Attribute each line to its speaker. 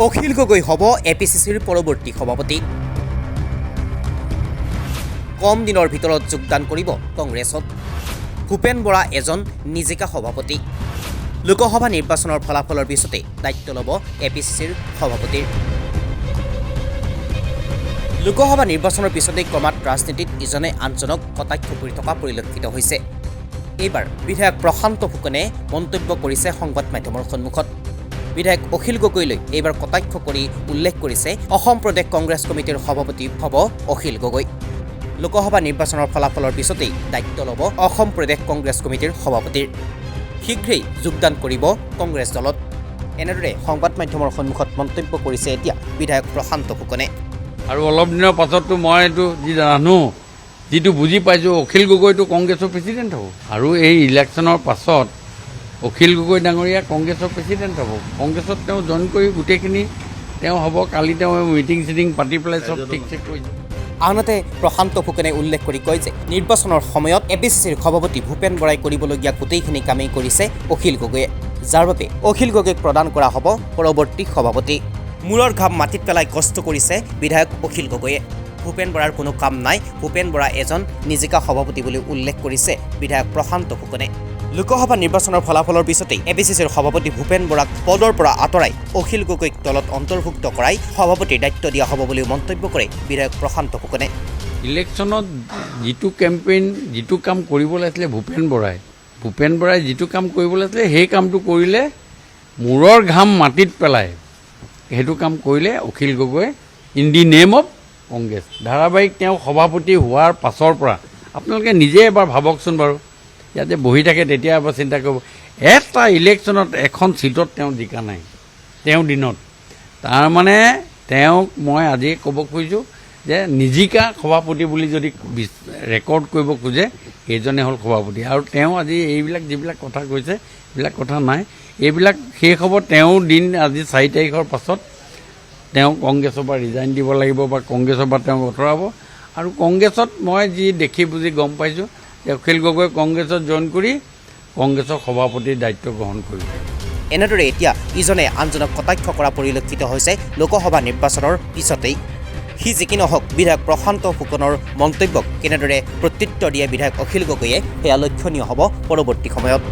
Speaker 1: অখিল গগৈ হ'ব APCCৰ পৰৱৰ্তী সভাপতি। কম দিনৰ ভিতৰত যোগদান কৰিব কংগ্ৰেছত। ভূপেন বৰা এজন নিজিকা সভাপতি। লোকসভা নিৰ্বাচনৰ ফলাফলৰ পিছতে দায়িত্ব ল'ব APCCৰ সভাপতিৰ। লোকসভা নিৰ্বাচনৰ পিছতে ক্ৰমাৎ ৰাজনীতিত ইজনে আনজনক কটাক্ষ কৰি থকা পৰিলক্ষিত হৈছে। এইবাৰ বিধায়ক প্ৰশান্ত ফুকনে মন্তব্য কৰিছে সংবাদ মাধ্যমৰ সন্মুখত। বিধায়ক অখিল গগৈলৈ এইবাৰ কটাক্ষ কৰি উল্লেখ কৰিছে অসম প্ৰদেশ কংগ্ৰেছ কমিটিৰ সভাপতি হ'ব অখিল গগৈ। লোকসভা নিৰ্বাচনৰ ফলাফলৰ পিছতেই দায়িত্ব ল'ব অসম প্ৰদেশ কংগ্ৰেছ কমিটিৰ সভাপতিৰ। শীঘ্ৰেই যোগদান কৰিব কংগ্ৰেছ দলত। এনেদৰে সংবাদ মাধ্যমৰ সন্মুখত মন্তব্য কৰিছে এতিয়া বিধায়ক প্ৰশান্ত ফুকনে।
Speaker 2: আৰু অলপ দিনৰ পাছততো মই এইটো যি জানো, যিটো বুজি পাইছোঁ, অখিল গগৈটো কংগ্ৰেছৰ প্ৰেচিডেণ্ট হ'ব। আৰু এই ইলেকশ্যনৰ পাছত অখিল গগৈ ডাঙৰীয়া কংগ্ৰেছৰ প্ৰেচিডেণ্ট হ'ব। কংগ্ৰেছত তেওঁ জইন কৰি গোটেইখিনি তেওঁ হ'ব। কালি তেওঁ মিটিং চিটিং পাতি পেলাই চব ঠিক ঠিক কৰিছে।
Speaker 1: আনহাতে প্ৰশান্ত ফুকনে উল্লেখ কৰি কয় যে নিৰ্বাচনৰ সময়ত APCCৰ সভাপতি ভূপেন বৰাই কৰিবলগীয়া গোটেইখিনি কামেই কৰিছে অখিল গগৈয়ে, যাৰ বাবে অখিল গগৈক প্ৰদান কৰা হ'ব পৰৱৰ্তী সভাপতি। মূৰৰ ঘাম মাটিত পেলাই কষ্ট কৰিছে বিধায়ক অখিল গগৈয়ে। ভূপেন বৰাৰ কোনো কাম নাই, ভূপেন বৰা এজন নিজিকা সভাপতি বুলি উল্লেখ কৰিছে বিধায়ক প্ৰশান্ত ফুকনে। লোকসভা নিৰ্বাচনৰ ফলাফলৰ পিছতেই APCCৰ সভাপতি ভূপেন বৰাক পদৰ পৰা আঁতৰাই অখিল গগৈক দলত অন্তৰ্ভুক্ত কৰাই সভাপতিৰ দায়িত্ব দিয়া হ'ব বুলিও মন্তব্য কৰে বিধায়ক প্ৰশান্ত ফুকনে।
Speaker 2: ইলেকশ্যনত যিটো কেম্পেইন, যিটো কাম কৰিব লাগিছিলে ভূপেন বৰাই যিটো কাম কৰিব লাগিছিলে সেই কামটো কৰিলে। মূৰৰ ঘাম মাটিত পেলাই সেইটো কাম কৰিলে Akhil Gogoi in the name of Congress. ধাৰাবাহিক তেওঁ সভাপতি হোৱাৰ পাছৰ পৰা আপোনালোকে নিজে এবাৰ ভাবকচোন বাৰু, ইয়াতে বহি থাকে তেতিয়া এবাৰ চিন্তা কৰিব, এটা ইলেকশ্যনত এখন ছিটত তেওঁ জিকা নাই তেওঁ দিনত। তাৰমানে তেওঁক মই আজি ক'ব খুজিছোঁ যে নিজিকা সভাপতি বুলি যদি ৰেকৰ্ড কৰিব খোজে এইজনে হ'ল সভাপতি। আৰু তেওঁ আজি এইবিলাক যিবিলাক কথা কৈছে এইবিলাক কথা নাই, এইবিলাক শেষ হ'ব তেওঁৰ দিন। আজি 4 তাৰিখৰ পাছত তেওঁ কংগ্ৰেছৰ পৰা ৰিজাইন দিব লাগিব বা কংগ্ৰেছৰ পৰা তেওঁক আঁতৰাব। আৰু কংগ্ৰেছত মই যি দেখি বুজি গম পাইছোঁ যে অখিল গগৈ কংগ্ৰেছত জইন কৰি কংগ্ৰেছৰ সভাপতিৰ দায়িত্ব গ্ৰহণ কৰিব।
Speaker 1: এনেদৰে এতিয়া ইজনে আনজনক কটাক্ষ কৰা পৰিলক্ষিত হৈছে লোকসভা নিৰ্বাচনৰ পিছতেই। সি যি কি নহওক, বিধায়ক প্ৰশান্ত ফুকনৰ মন্তব্যক কেনেদৰে প্ৰত্যুত্তৰ দিয়ে বিধায়ক অখিল গগৈয়ে সেয়া লক্ষণীয় হ'ব পৰৱৰ্তী সময়ত।